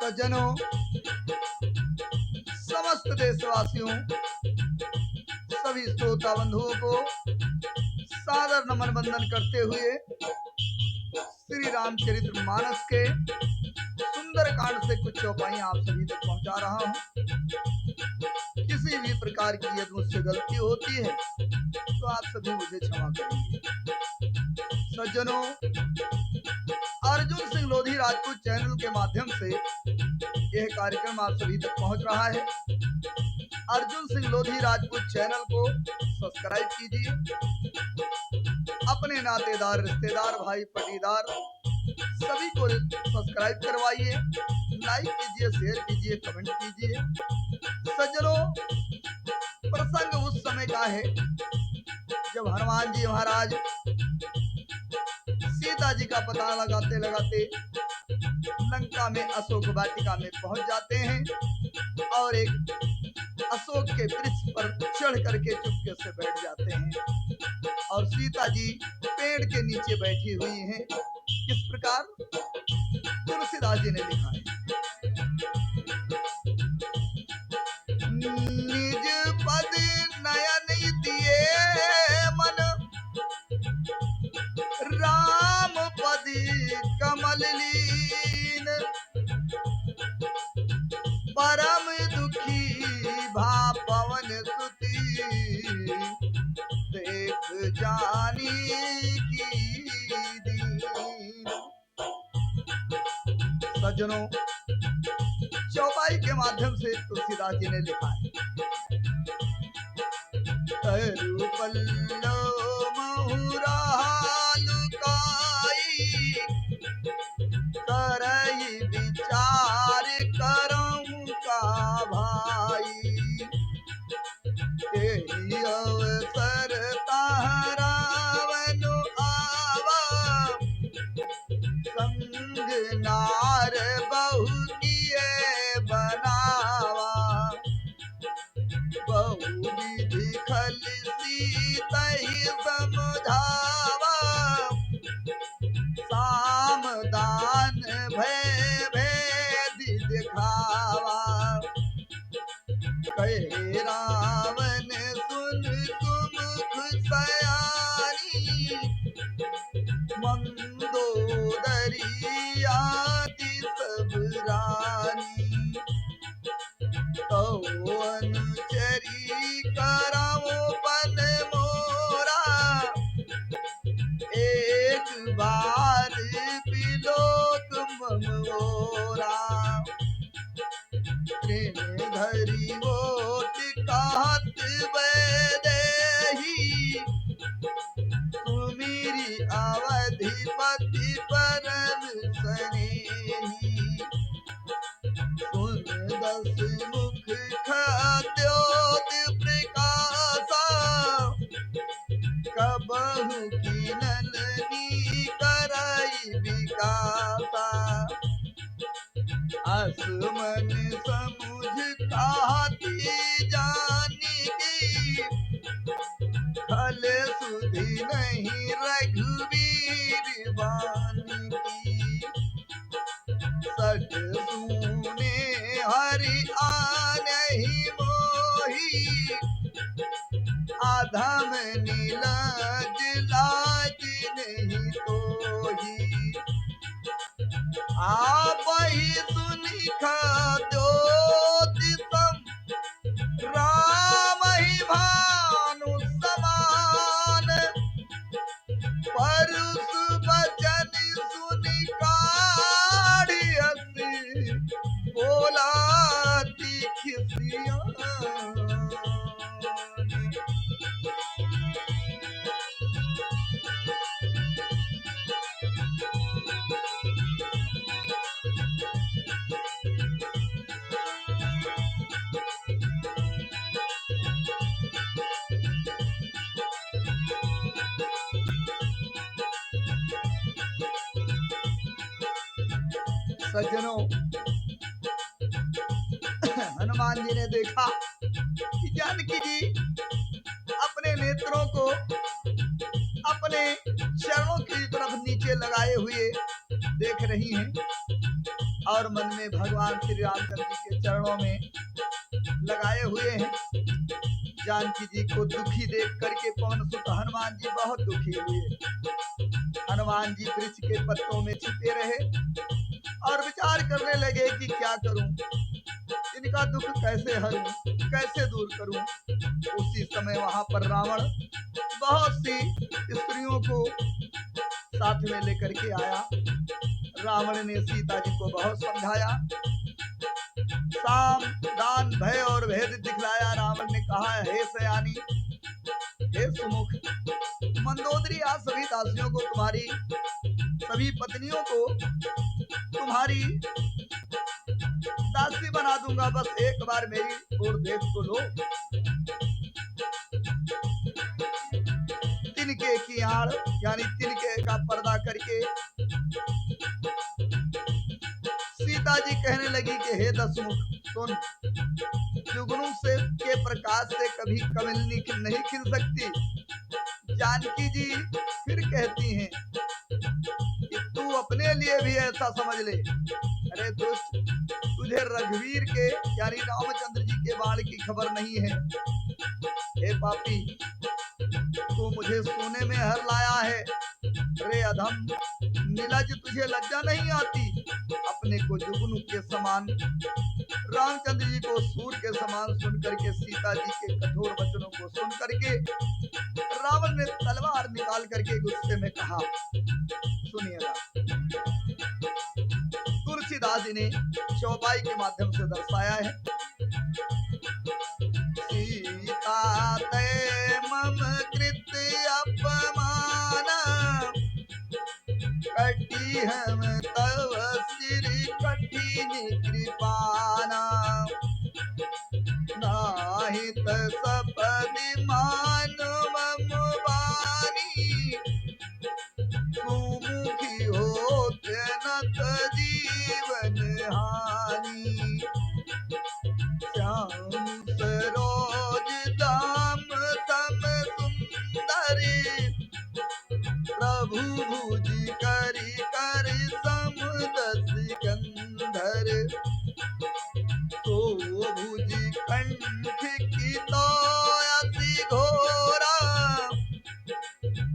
सज्जनों, समस्त देशवासियों, सभी श्रोता बंधुओं को सादर नमन बंदन करते हुए श्री रामचरित्र मानस के सुंदर कांड से कुछ चौपाई आप सभी तक पहुंचा रहा हूं। किसी भी प्रकार की यदि मुझसे गलती होती है तो आप सभी मुझे क्षमा करेंगे। सज्जनों, अर्जुन सिंह लोधी राजपूत चैनल के माध्यम से यह कार्यक्रम आप सभी तक पहुंच रहा है। अर्जुन सिंह लोधी राजपूत चैनल को सब्सक्राइब कीजिए, अपने नातेदार, रिश्तेदार, भाई, पटीदार सभी को सब्सक्राइब करवाइए, लाइक कीजिए, शेयर कीजिए, कमेंट कीजिए। सज्जनों, प्रसंग उस समय का है जब हनुमान जी महाराज सीता जी का पता लगाते लगाते लंका में अशोक वाटिका में पहुंच जाते हैं और एक अशोक के वृक्ष पर चढ़ करके चुपके से बैठ जाते हैं और सीता जी पेड़ के नीचे बैठी हुई हैं। किस प्रकार तुलसीदास जी ने लिखा है, निज पद नयन दिए मन, राम पद कमल लीन, परम दुखी भा पवन सुती, देख जानी की दीन। सज्जनों, चौपाई के माध्यम से तुलसीदास जी ने लिखा है, तरु पल्लो महुरा लुकाई, करई विचार करऊं का भाई, तेरी अवसर तारावनु आवा, संग नार बहु किए बनावा, बहु विधि खलसी तहि समझावा, सामदान भय भेद दिखावा, कहे रावण सुन सुमुख सयानी, मंदोदरी आदि सब रानी, तो अनुचरी कराओ पन मोरा, एक बार पिलोक ममोरा, प्रेम धरी ओट कहत वैदेही, सुमिरी अवधिपति परम स्नेही, सुन दस मुख खाद्योत प्रकाशा, कबहु कीननी करई विकासा, असमन समुझ कहती जानी की, खल सुधि नहीं रघुवीर बानी की, सठ सुने हरि आनहि मोही, आधम नीलाज लाज नहीं तोही, आप ही सुनि खाद्योत सम, राम ही भानु समान, परुष बचन सुनि काढ़ी हंसी, बोला खिसियान। सज्जनों, हनुमान जी ने देखा कि जानकी जी अपने नेत्रों को अपने चरणों की तरफ नीचे लगाए हुए देख रही हैं और मन में भगवान श्री रामचंद्र जी के चरणों में लगाए हुए हैं। जानकी जी को दुखी देख करके पवन सुत हनुमान जी बहुत दुखी हुए। हनुमान जी वृक्ष के पत्तों में छिपे रहे और विचार करने लगे कि क्या करूं, इनका दुख कैसे हरूं, कैसे दूर करूं। उसी समय वहां पर रावण बहुत सी स्त्रियों को साथ में लेकर के आया। रावण ने सीता जी को बहुत समझाया, साम दान भय और भेद दिखलाया। रावण ने कहा, हे सयानी, हे सुमुख, मंदोदरी आज सभी दासियों को, तुम्हारी सभी पत्नियों को तुम्हारी दासी बना दूंगा, बस एक बार मेरी ओर देख तो लो। तिनके की आड़ यानी तिनके का पर्दा करके सीता जी कहने लगी कि हे दशमुख सुन, जुगनू से के प्रकाश से कभी कमलनी नहीं खिल सकती। जानकी जी फिर कहती हैं कि तू अपने लिए भी ऐसा समझ ले। अरे दुष्ट, तुझे रघुवीर के यानी रामचंद्र जी के बाण की खबर नहीं है। हे पापी, तू मुझे सोने में हर लाया है। रे अधम नीलज, तुझे लज्जा नहीं आती? अपने को जुगनू के समान, रामचंद्र जी को सूर के समान सुन करके, सीता जी के कठोर वचनों को सुन करके रावण ने तलवार निकाल करके गुस्से में कहा। सुनिएगा, तुलसीदास जी ने चौपाई के माध्यम से दर्शाया है। सीता ते मम कृत अपमान, कटी हम तव सिर कठिन कृपाना। नाहित सपदि मान मम वाणी, सुमुखी होत न जीवन हानि। श्याम सरोज दाम सम सुंदर, प्रभु भुज करि कर समदस गंधर। तो भुज कंठ की तो अति घोरा,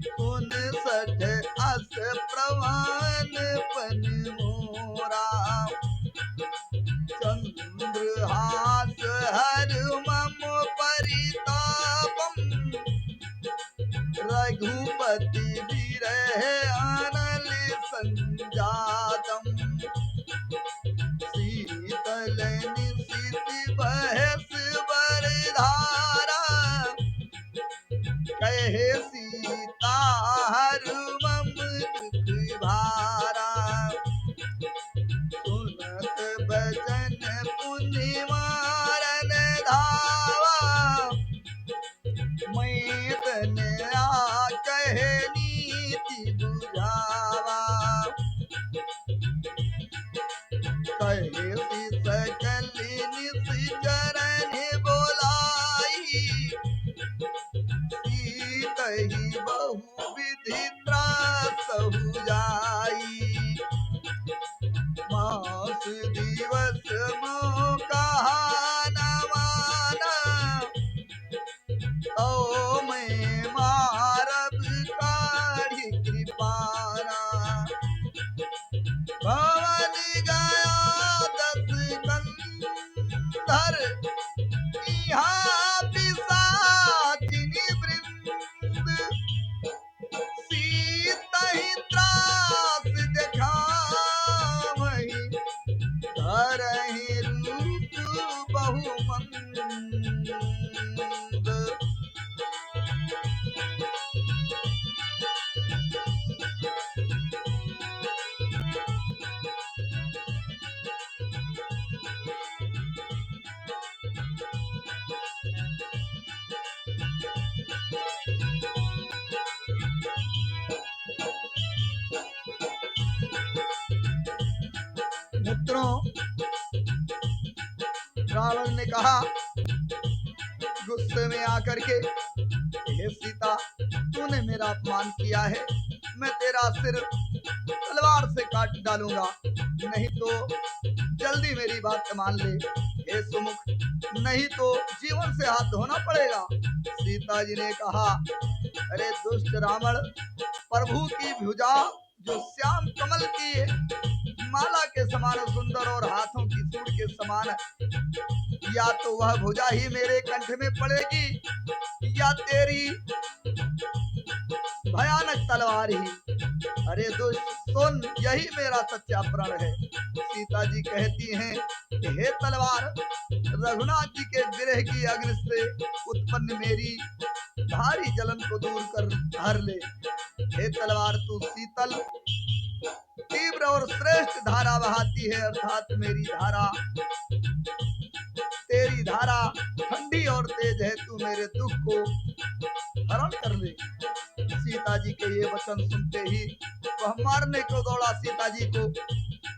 सुन सठ अस प्रवान पन मोरा। चंद्रहास हर मम परितापम, रघुपति विरह अनल संजातम। शीतल निशित बहस बरधारा, कहे सीता हर मम दुख भारा। सुनत बचन पुनि मारन धावा, मैं तन आ कहे नीति बुझावा। कहे सकल निश्चरण बोलाई, सीतहि बहु विधि त्रासहु जाई। मास दिवस मोह कहा न माना, तो मैं मारब काढ़ी कृपाना। भवन गया दस कंधर, यहाँ पिशाचिनी वृंद। सीतहि त्रास देखावहि, धरहि रूप बहुमंद। मित्रों, रावण ने कहा गुस्से में आकर के, हे सीता, तूने मेरा अपमान किया है, मैं तेरा सिर तलवार से काट डालूंगा, नहीं तो जल्दी मेरी बात मान ले हे सुमुख, नहीं तो जीवन से हाथ धोना पड़ेगा। सीता जी ने कहा, अरे दुष्ट रावण, प्रभु की भुजा जो श्याम कमल की माला के समान सुंदर और हाथों की सूंड के समान, या तो वह भुजा ही मेरे कंठ में पड़ेगी या तेरी भयानक तलवार ही। अरे दुष्ट सुन, यही मेरा सच्चा प्रण है। सीता जी कहती हैं कि हे तलवार, रघुनाथ जी के विरह की अग्नि से उत्पन्न मेरी भारी जलन को दूर कर हर ले। हे तलवार, तू शीतल, तीव्र और श्रेष्ठ धारा बहाती है, अर्थात मेरी धारा, तेरी धारा ठंडी और तेज है, तू मेरे दुख को हरण कर ले। सीता जी के ये वचन सुनते ही वह मारने को दौड़ा सीता जी को।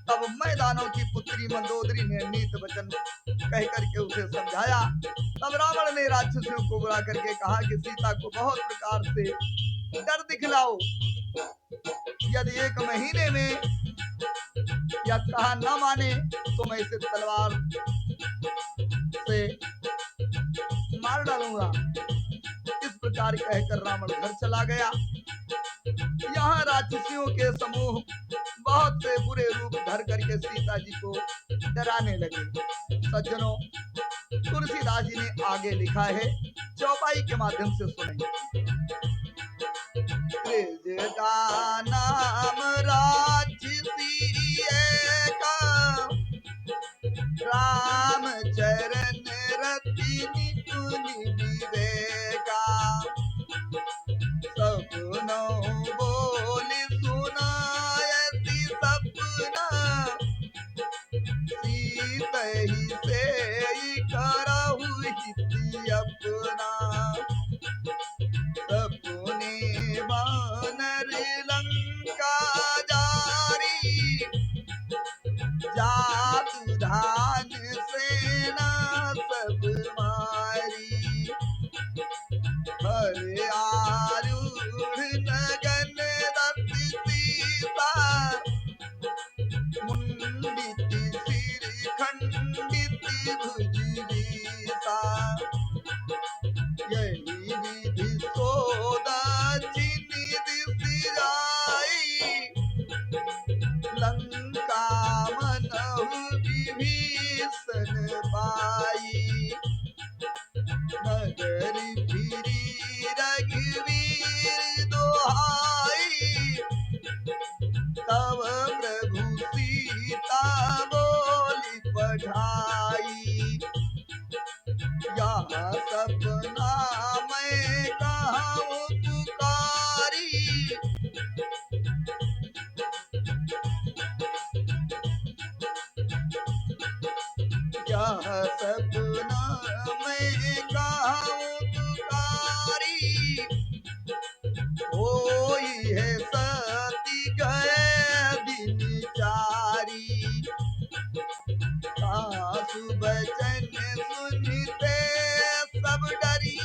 तब मैदानों की पुत्री मंदोदरी ने नीत वचन कह करके उसे समझाया। तब रावण ने राक्षसों को बुला करके कहा कि सीता को बहुत प्रकार से डर दिखलाओ, यदि 1 महीने में या कहा न माने तो मैं इसे तलवार से मार डालूंगा। इस प्रकार कहकर रावण घर चला गया। यहाँ राक्षसियों के समूह बहुत से बुरे रूप धर करके सीता जी को डराने लगे। सज्जनों, तुलसीदास जी ने आगे लिखा है, चौपाई के माध्यम से सुनेंगे। त्रिजटा नाम राक्षसी एका, राम चरण रति निपुण विवेका, सपनों बोली सुनायति सपना, सीत ही से करहु हित अपना, सपने वानर लंका जारी, जादू धान सेना सब मारी, हर आरूढ़ नगन दस सीता, मुंडित सिर खंडित भुजरीसा, यही विधि सो दक्षिण दिशि जाई, लंका मनहु विभीषण पाई, नगर फिरी रघुवीर दोहाई, तब प्रभु सीता बोली पठाई, यह सपना मैं कहूँ पुकारी, यह सपना मैं कहूँ पुकारी, होई है सती गए दिन चारी, सासु बचन सुनते सब डरी,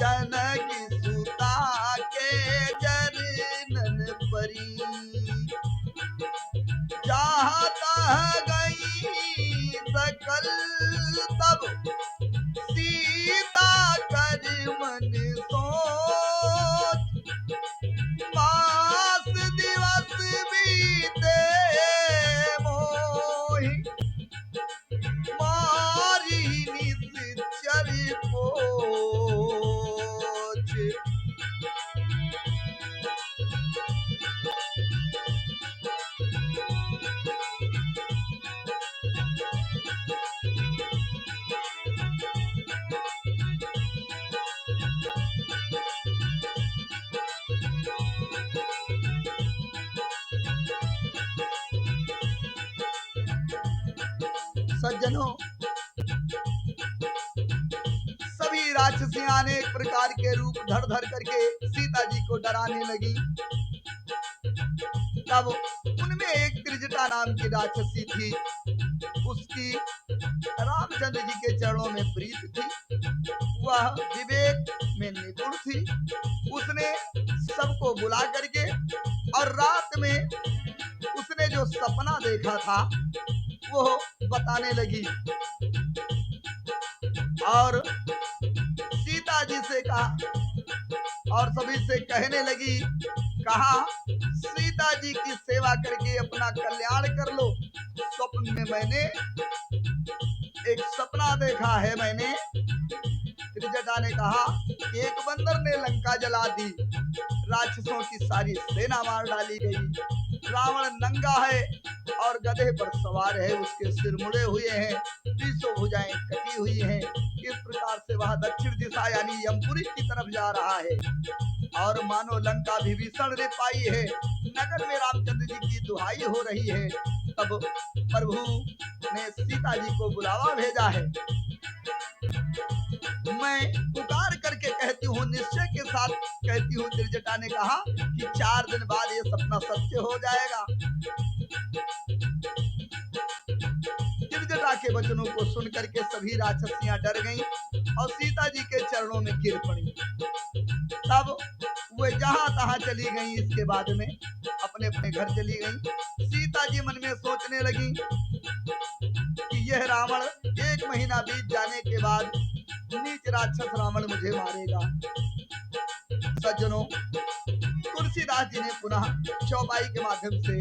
जनक सुता के चरणन परी, जहाँ तहाँ गई सकल तब सीता कर मन सोच, मास दिवस बीते मोहि, मारी निश्चर पोच। सज्जनों, सभी राक्षसियां अनेक प्रकार के रूप धर धर करके सीता जी को डराने लगी। तब उनमें एक त्रिजटा नाम की राक्षसी थी, उसकी रामचंद्र जी के चरणों में प्रीत थी, वह विवेक में निपुण थी। उसने सबको बुला करके और रात में उसने जो सपना देखा था वो बताने लगी और सीता जी से कहा और सभी से कहने लगी, कहा सीता जी की सेवा करके अपना कल्याण कर लो। स्वप्न में मैंने एक सपना देखा है। मैंने त्रिजटा ने कहा, एक बंदर ने लंका जला दी, राक्षसों की सारी सेना मार डाली गई, रावण नंगा है और गधे पर सवार है, उसके सिर मुड़े हुए हैं, बीसों भुजाएं कटी हुई हैं। इस प्रकार से वह दक्षिण दिशा यानी यमपुरी की तरफ जा रहा है और मानो लंका विभीषण ने पाई है। नगर में रामचंद्र जी की दुहाई हो रही है। तब प्रभु ने सीता जी को बुलावा भेजा है। मैं पुकार करके कहती हूँ, निश्चय के साथ कहती हूँ, त्रिजटा ने कहा कि 4 दिन बाद ये सपना सत्य हो जाएगा। त्रिजटा के वचनों को सुन करके सभी राक्षसियां डर गईं और सीता जी के चरणों में गिर पड़ी। तब वे जहां तहां चली गईं। इसके बाद में अपने अपने घर चली गईं। सीता जी मन में सोचने लगी कि यह रावण 1 महीना बीत जाने के बाद नीच राक्षस रावण मुझे मारेगा। सज्जनों, तुलसीदास जी ने पुनः चौपाई के माध्यम से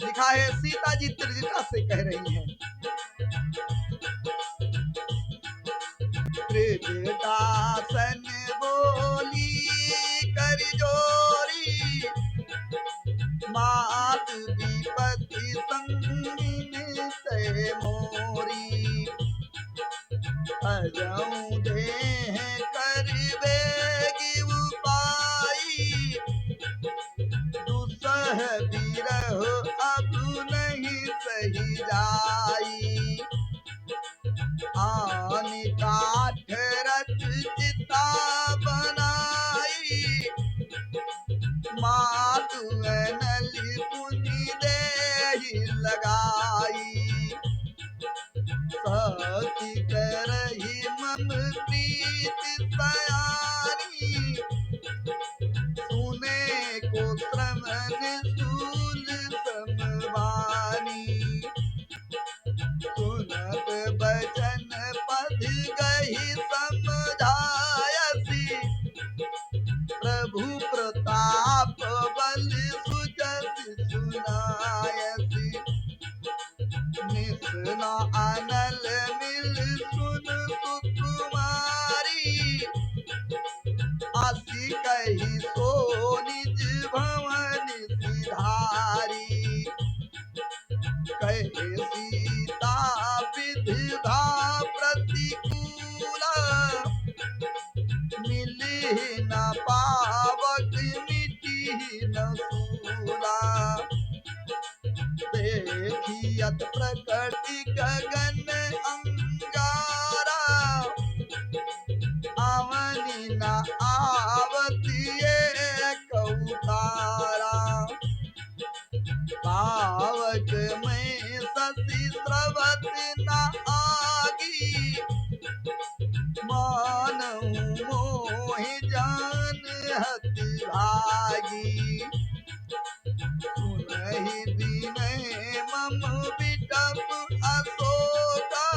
लिखा है। सीता जी त्रिजटा से कह रही हैं, त्रिजटा सन बोली कर जोरी, मात विपत्ति संगीन से मोरी, अजऊ दे कर बेगी उपाई, दुसह बिरह अब नहीं सही जाई, आन काठ रच चिता बनाई, मातु नली पुनि देहि लगाई, सती करही मम प्रीति सयानी, सुने को श्रवण शूल समवानी, सुनत बचन पद गही समझायसी, प्रभु प्रताप बल सुजस सुनायसी, निसना अनल मिल सुन सुकुमारी, आसी कही सो निज भवन सिधारी, कहे सीता विधिधा प्रतिकूला, मिली न पावक मिटी न सूला, देखियत प्रकृति गगन अंगारा, आवनी न आवतिये कौतारा, पावक में शशि स्रवत न आगी, मानहु मोहि जान हति भागी, सुनहि दीनहि मम विटप अशोका,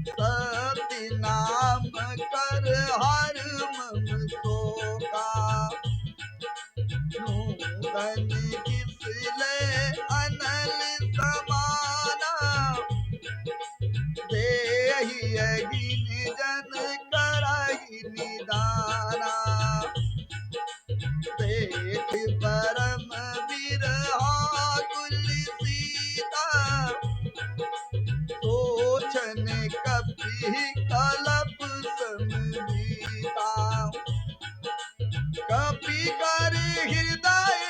सती नाम कर हर मम शोका, नूतन किसले अनल समाना, देहि अगिन जन करहि निदाना, देख परम बिरहा कुल सीता, सोचन कपि कलप समझीता, कपि कर हृदय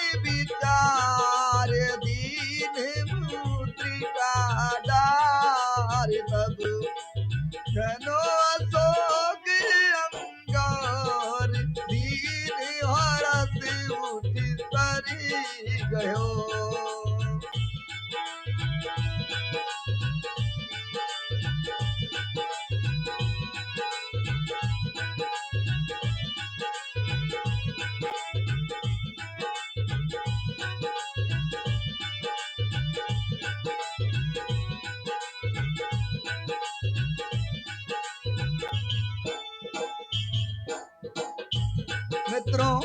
मित्रों,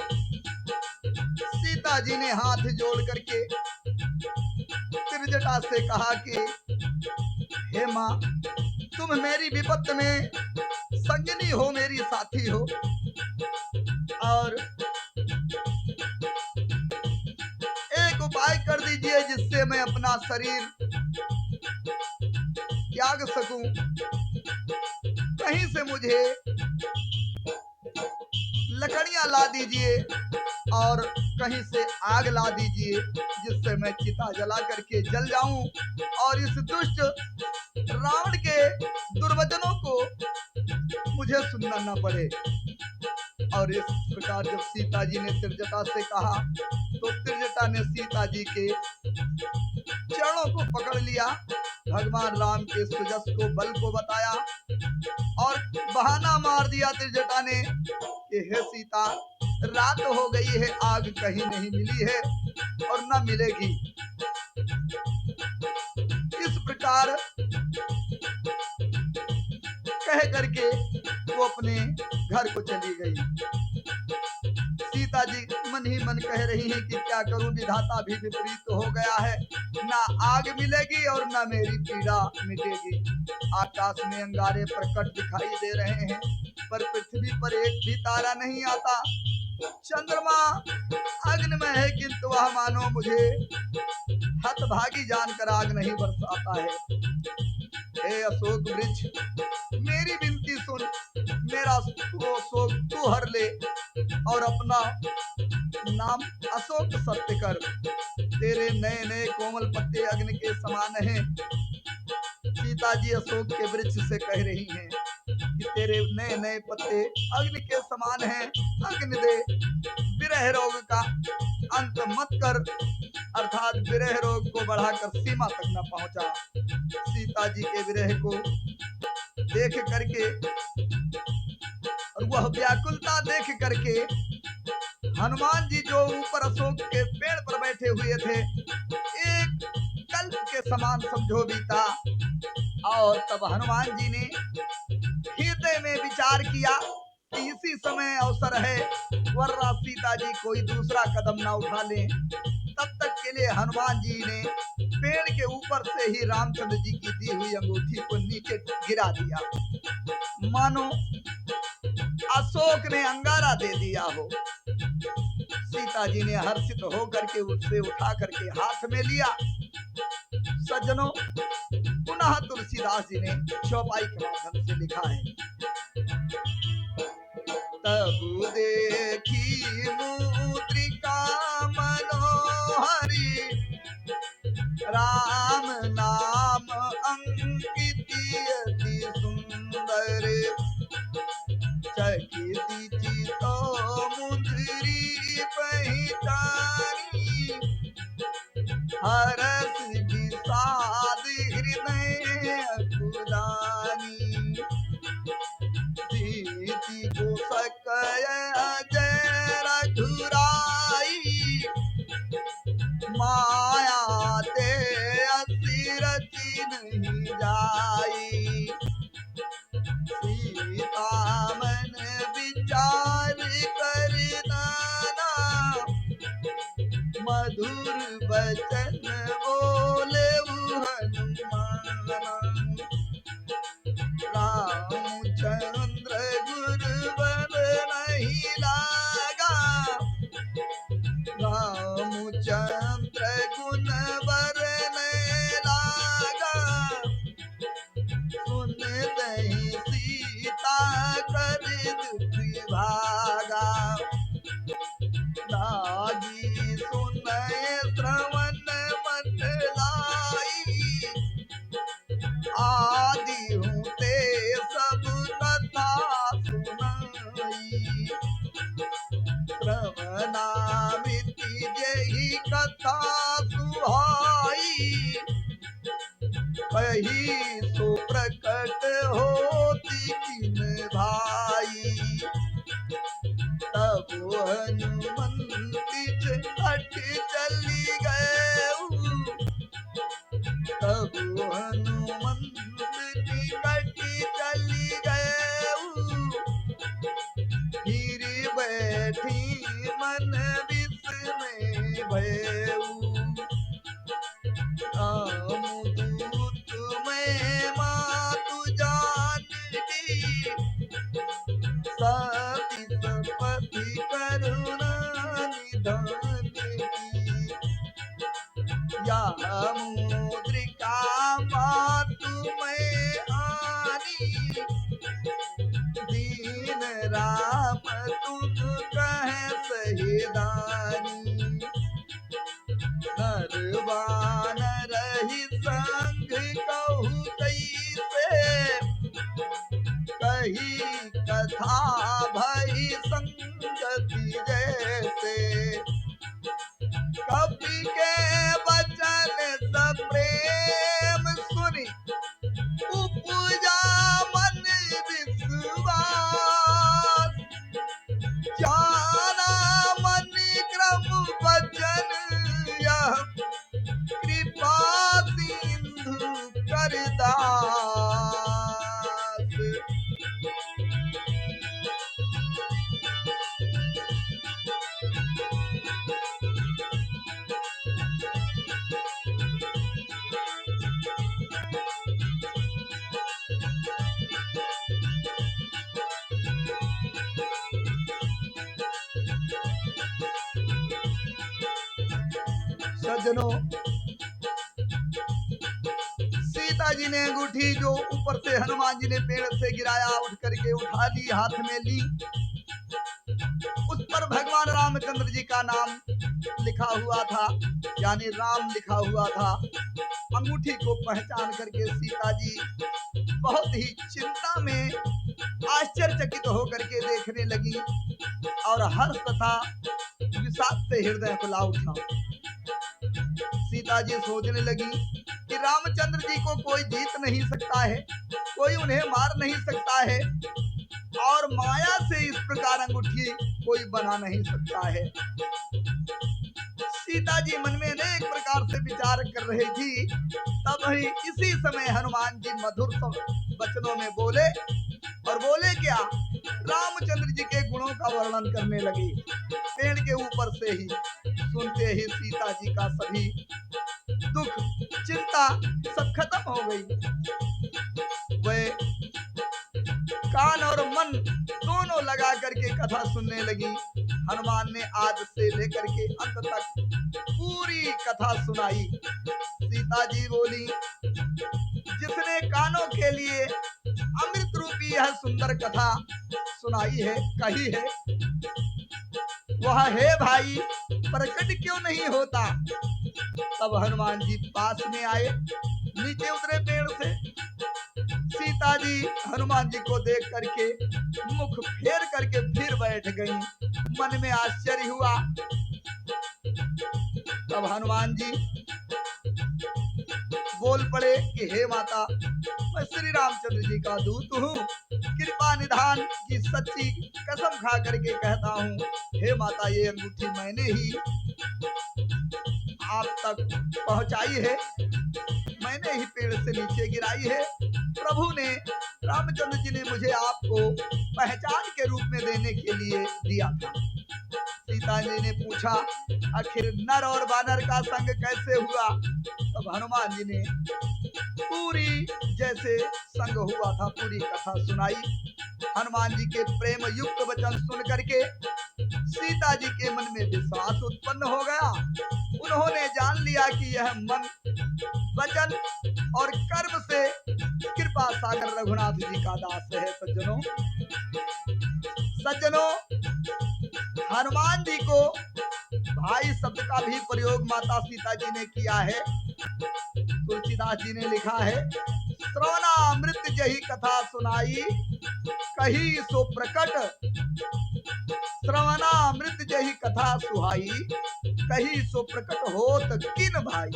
सीता जी ने हाथ जोड़ करके त्रिजटा से कहा कि हे माँ, तुम मेरी विपत्ति में संगिनी हो, मेरी साथी हो, और एक उपाय कर दीजिए जिससे मैं अपना शरीर त्याग सकूं। कहीं से मुझे लकड़ियां ला दीजिए और कहीं से आग ला दीजिए जिससे मैं चिता जला करके जल जाऊं और इस दुष्ट रावण के दुर्वचनों को मुझे सुनना न पड़े। और इस प्रकार जब सीता जी ने त्रिजटा से कहा तो त्रिजटा ने सीता जी के चरणों को पकड़ लिया, भगवान राम के सुजस को, बल को बताया और बहाना मार दिया त्रिजटा ने कि हे सीता, रात हो गई है, आग कहीं नहीं मिली है और न मिलेगी। इस प्रकार कह करके वो अपने घर को चली गई। सीता जी मन ही मन कह रही हैं कि क्या करूं, विधाता भी विपरीत हो गया है, ना आग मिलेगी और ना मेरी पीड़ा मिटेगी। आकाश में अंगारे प्रकट दिखाई दे रहे हैं पर पृथ्वी पर एक भी तारा नहीं आता। चंद्रमा अग्निमय है किंतु वह मानो मुझे हतभागी जानकर आग नहीं बरसाता है। हे अशोक वृक्ष, मेरी विनती सुन, मेरा वो शोक तू हर ले और अपना नाम अशोक सत्य कर। तेरे नए नए कोमल पत्ते अग्नि के समान हैं। सीता जी अशोक के वृक्ष से कह रही हैं कि तेरे नए नए पत्ते अग्नि के समान हैं, अग्नि दे, विरह रोग का अंत मत कर, अर्थात विरह रोग को बढ़ाकर सीमा तक न पहुंचा। सीता जी के विरह को देख करके और वह व्याकुलता देख करके हनुमान जी जो ऊपर अशोक के पेड़ पर बैठे हुए थे, एक कल्प के समान समझो बीता। और तब हनुमान जी ने हृदय में विचार किया कि इसी समय अवसर है, वरना सीता जी कोई दूसरा कदम ना उठा लें। तब तक के लिए हनुमान जी ने पेड़ के ऊपर से ही रामचंद्र जी की दी हुई अंगूठी को नीचे गिरा दिया, मानो अशोक ने अंगारा दे दिया हो। सीता जी ने हर्षित होकर के उससे उठा करके हाथ में लिया। सज्जनों, पुनः तुलसीदास जी ने चौपाई के माध्यम से लिखा है, तब देखी मुद्रिका मनोहरी, राम नाम अंकिती अति सुंदर, चकिती चितो मुद्री पहचानी, हरस विषाद हृदय अकुलानी, जीति को सकय जय रघुराई, माया ते असि रचि नहीं जाई, सीता मन विचार कर नाना, मधुर वचन बोले हनुमाना, रामचंद्र गुरुवर नहीं लागा, रामचंद्र गुणवर नहीं लागा, सुनते ही सीता कर दुख भागा, लागी सुनय श्रवण मन लाई, आदि हूँ ते सब कथा सुनाई, श्रवणामिति जेहि कथा सुहाई, कही सो प्रकट होती किन भाई, तब हनुमंती हट चली गए, तब हनुमंती हट चली गए, फिर बैठी समुद्र का मातु में आनी, दीन राम तुम कहे सहिदानी। नरवान रही संग कहू कैसे, कही कथा भई संगति जैसे। कपि के वचन सब प्रेम सुनि, उपजा मन विश्वास। जाना मन क्रम वचन यह, कृपा सिंधु करदास। सज्जनों, सीता जी ने अंगूठी जो ऊपर से हनुमान जी ने पेड़ से गिराया, उठ करके उठा ली, हाथ में ली। उस पर भगवान रामचंद्र जी का नाम लिखा हुआ था, यानी राम लिखा हुआ था। अंगूठी को पहचान करके सीता जी बहुत ही चिंता में आश्चर्यचकित होकर के देखने लगी और हर्ष तथा विषाद से हृदय फुला उठा। सीता जी सोचने लगी कि रामचंद्र जी को कोई जीत नहीं सकता है, कोई उन्हें मार नहीं सकता है, और माया से इस प्रकार अंगूठी कोई बना नहीं सकता है। सीता जी मन में अनेक प्रकार से विचार कर रही थी। तब ही इसी समय हनुमान जी मधुर वचनों में बोले, और बोले क्या, रामचंद्र जी के गुणों का वर्णन करने लगे। पेड़ के ऊपर से ही सुनते ही सीता जी का सभी दुख चिंता सब खत्म हो गई। वे कान और मन दोनों लगा करके कथा सुनने लगी। हनुमान ने आदि से लेकर के अंत तक पूरी कथा सुनाई। सीता जी बोली, जिसने कानों के लिए अमृत रूपी यह सुंदर कथा सुनाई है, कही है, वह है भाई प्रकट क्यों नहीं होता। तब हनुमान जी पास में आए, नीचे उतरे पेड़ से। सीता जी हनुमान जी को देख करके मुख फेर करके फिर बैठ गई। मन में आश्चर्य हुआ। तब हनुमान जी बोल पड़े कि हे माता, मैं श्री रामचंद्र जी का दूत हूँ, कृपा निधान की सच्ची कसम खा करके कहता हूँ, हे माता, ये अंगूठी मैंने ही आप तक पहुंचाई है, मैंने ही पेड़ से नीचे गिराई है। प्रभु ने, रामचंद्र जी ने मुझे आपको पहचान के रूप में देने के लिए दिया था। सीता जी ने पूछा, आखिर नर और वानर का संग कैसे हुआ। तब हनुमान जी ने पूरी जैसे संग हुआ था पूरी कथा सुनाई। हनुमान जी के प्रेम युक्त वचन सुन करके सीता जी के मन में विश्वास उत्पन्न हो गया। उन्होंने जान लिया कि यह मन, वचन और कर्म से कृपा सागर रघुनाथ जी का दास है। सज्जनों, हनुमान जी को भाई शब्द का भी प्रयोग माता सीता जी ने किया है। तुलसीदास जी ने लिखा है, श्रवणामृत जही कथा सुनाई, कही सो प्रकट। श्रवणामृत जही कथा सुहाई, कही सो प्रकट होत किन भाई।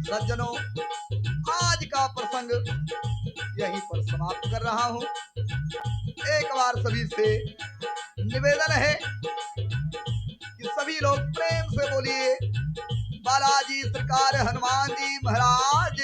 सज्जनों, आज का प्रसंग यहीं पर समाप्त कर रहा हूँ। एक बार सभी से निवेदन है कि सभी लोग प्रेम से बोलिए, बालाजी सरकार हनुमान जी महाराज